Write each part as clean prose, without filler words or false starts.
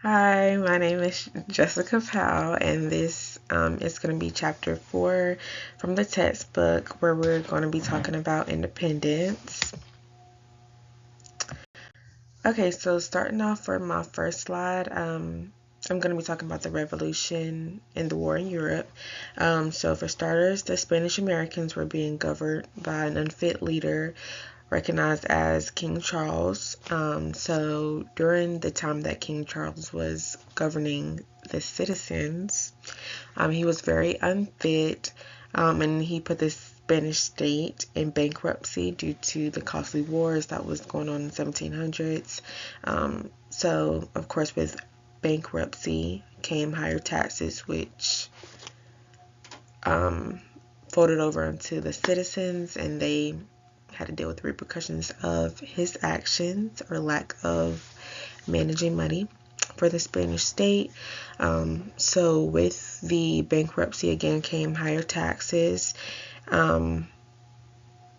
Hi, my name is Jessica Powell, and this is going to be chapter 4 from the textbook where we're going to be talking about independence. Okay, so starting off for my first slide, I'm going to be talking about the revolution and the war in Europe. So, for starters, the Spanish Americans were being governed by an unfit leader recognized as King Charles. So during the time that King Charles was governing the citizens, he was very unfit, and he put the Spanish state in bankruptcy due to the costly wars that was going on in the 1700s. So of course, with bankruptcy came higher taxes, which folded over onto the citizens, and they had to deal with the repercussions of his actions or lack of managing money for the Spanish state. So with the bankruptcy again came higher taxes,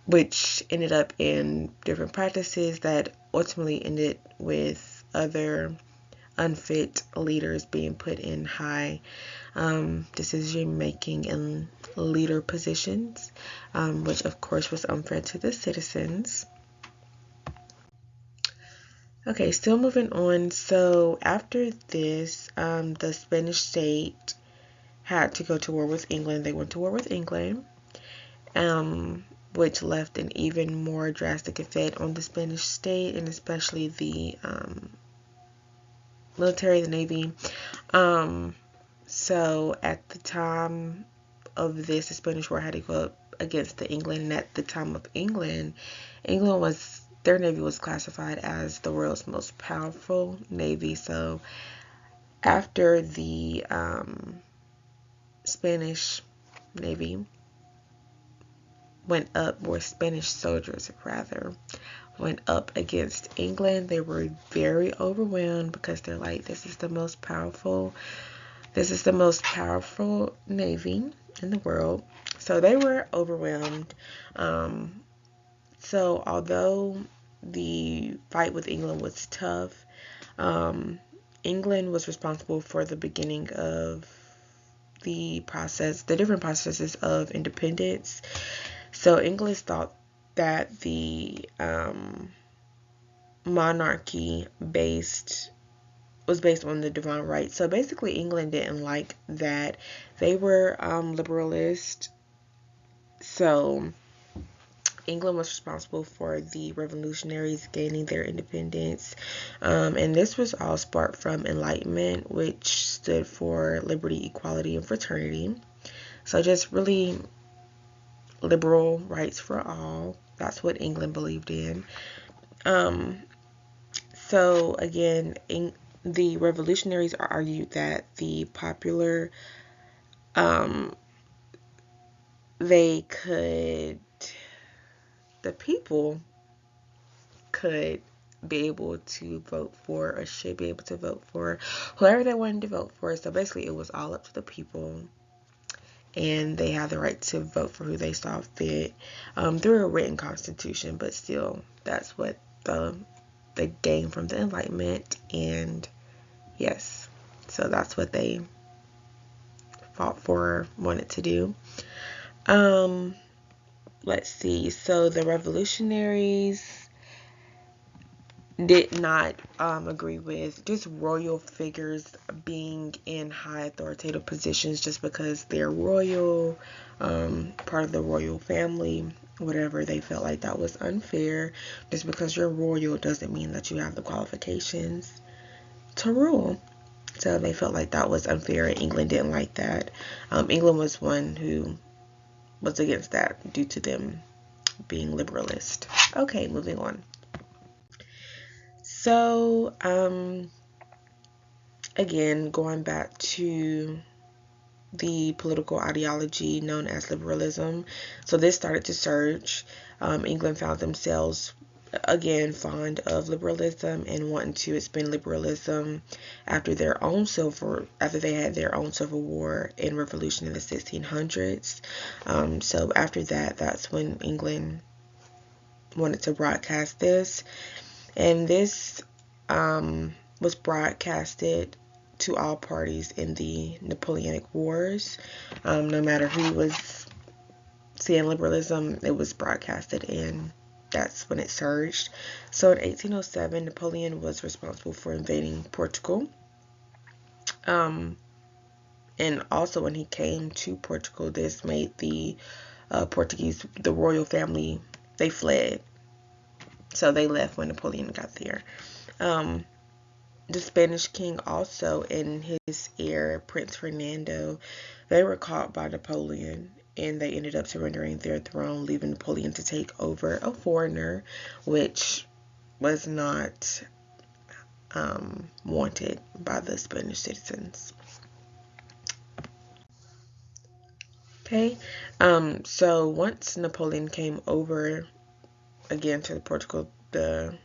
which ended up in different practices that ultimately ended with other unfit leaders being put in high decision making and leader positions, which of course was unfair to the citizens. Okay, still moving on. So after this, the Spanish state had to go to war with England. They went to war with England, which left an even more drastic effect on the Spanish state and especially the military, the navy. So at the time of this, the Spanish war had to go up against the England. And at the time of England was their navy was classified as the world's most powerful navy. So after the Spanish navy went up, or Spanish soldiers rather, went up against England, they were very overwhelmed because they're like, this is the most powerful navy in the world. So they were overwhelmed. So although the fight with England was tough, England was responsible for the beginning of the different processes of independence. So English thought that the monarchy was based on the divine right. So basically, England didn't like that. They were liberalist. So England was responsible for the revolutionaries gaining their independence. And this was all sparked from Enlightenment, which stood for liberty, equality, and fraternity. So just really liberal rights for all. That's what England believed in. So again, the revolutionaries argued that um, they could, the people could be able to vote for, or should be able to vote for whoever they wanted to vote for. So basically, it was all up to the people, and they have the right to vote for who they saw fit through a written constitution. But still, that's what they gained from the Enlightenment, and yes, so that's what they fought for, wanted to do. Um, let's see. So the revolutionaries did not agree with just royal figures being in high authoritative positions just because they're royal, part of the royal family, whatever. They felt like that was unfair. Just because you're royal doesn't mean that you have the qualifications to rule. So they felt like that was unfair, and England didn't like that. England was one who was against that due to them being liberalist. Okay, moving on. So, again, going back to the political ideology known as liberalism. So this started to surge. England found themselves again fond of liberalism and wanting to expand liberalism after they had their own civil war and revolution in the 1600s. So after that, that's when England wanted to broadcast this, and this was broadcasted to all parties in the Napoleonic Wars. No matter who was seeing liberalism, it was broadcasted, and that's when it surged. So in 1807, Napoleon was responsible for invading Portugal. And also when he came to Portugal, this made the Portuguese, the royal family, they fled. So they left when Napoleon got there. The Spanish king also and his heir, Prince Fernando, they were caught by Napoleon, and they ended up surrendering their throne, leaving Napoleon to take over a foreigner, which was not wanted by the Spanish citizens. Okay, so once Napoleon came over again to Portugal, the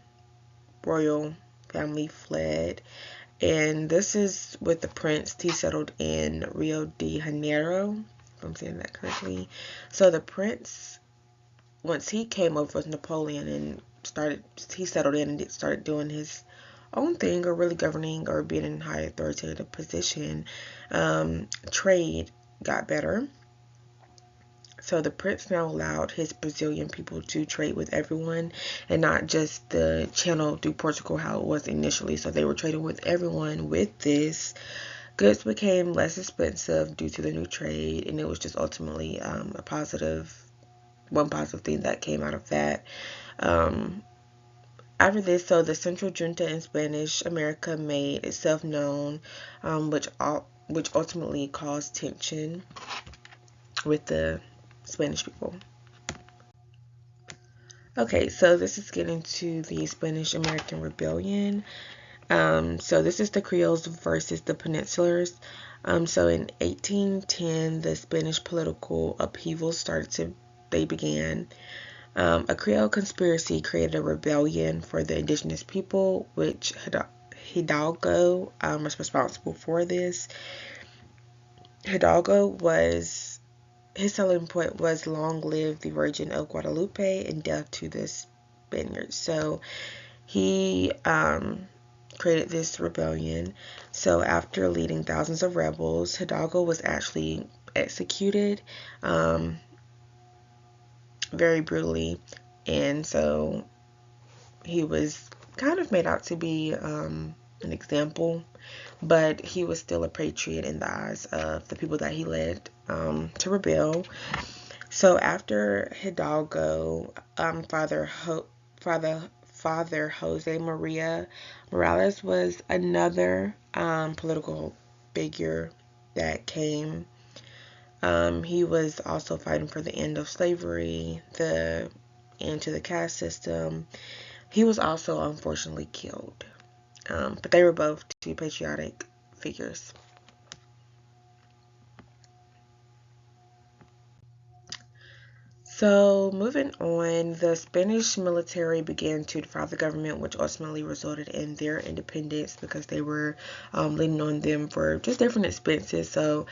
royal family fled, and this is with the prince. He settled in Rio de Janeiro, if I'm saying that correctly. So the prince, once he came over with Napoleon and he settled in and started doing his own thing, or really governing or being in high authoritative position, trade got better. So the prince now allowed his Brazilian people to trade with everyone, and not just the channel through Portugal how it was initially. So they were trading with everyone. With this, goods became less expensive due to the new trade, and it was just ultimately one positive thing that came out of that. After this, so the Central Junta in Spanish America made itself known, which ultimately caused tension with the Spanish people. Okay, so this is getting to the Spanish American Rebellion. So this is the Creoles versus the Peninsulars. So in 1810, the Spanish political upheaval began. A Creole conspiracy created a rebellion for the indigenous people, which Hidalgo was responsible for this. His selling point was long live the Virgin of Guadalupe and death to the Spaniards. So he created this rebellion. So after leading thousands of rebels, Hidalgo was actually executed very brutally. And so he was kind of made out to be an example, but he was still a patriot in the eyes of the people that he led to rebel. So after Hidalgo, Father Jose Maria Morales was another political figure that came. He was also fighting for the end of slavery, the end to the caste system. He was also unfortunately killed. But they were both two patriotic figures. So moving on, the Spanish military began to defy the government, which ultimately resulted in their independence because they were leaning on them for just different expenses. So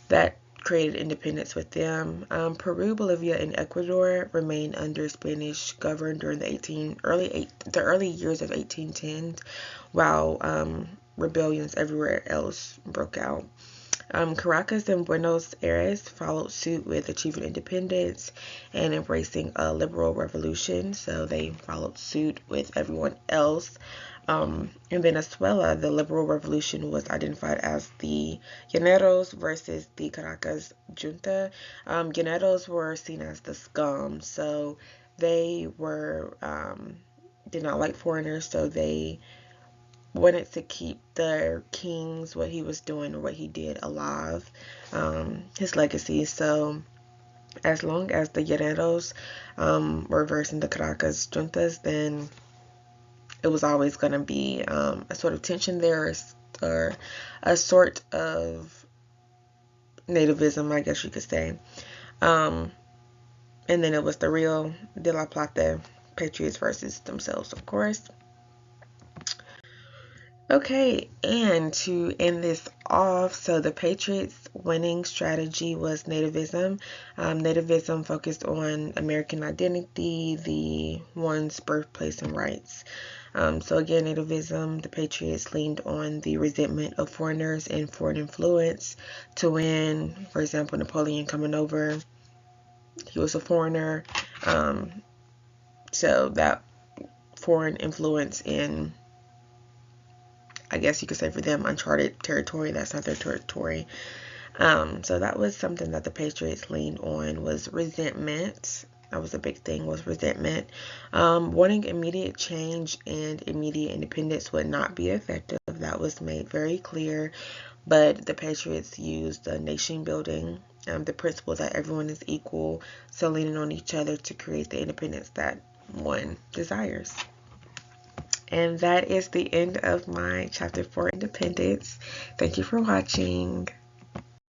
that created independence with them. Peru, Bolivia, and Ecuador remained under Spanish government during the early years of 1810s, while rebellions everywhere else broke out. Caracas and Buenos Aires followed suit with achieving independence and embracing a liberal revolution, so they followed suit with everyone else. In Venezuela, the liberal revolution was identified as the Llaneros versus the Caracas junta. Llaneros were seen as the scum, so they did not like foreigners, so they wanted to keep their kings, what he was doing or what he did, alive, his legacy. So as long as the Llaneros were versing the Caracas juntas, then it was always going to be a sort of tension there, or a sort of nativism, I guess you could say. And then it was the Rio de la Plata patriots versus themselves, of course. Okay, and to end this off, so the Patriots' winning strategy was nativism. Nativism focused on American identity, the one's birthplace and rights. So again, nativism, the Patriots leaned on the resentment of foreigners and foreign influence to win. For example, Napoleon coming over, he was a foreigner. So that foreign influence in, I guess you could say for them, uncharted territory, that's not their territory. So that was something that the Patriots leaned on, was resentment. That was a big thing, was resentment. Wanting immediate change and immediate independence would not be effective. That was made very clear. But the Patriots used the nation building, the principle that everyone is equal, so leaning on each other to create the independence that one desires. And that is the end of my chapter 4, Independence. Thank you for watching.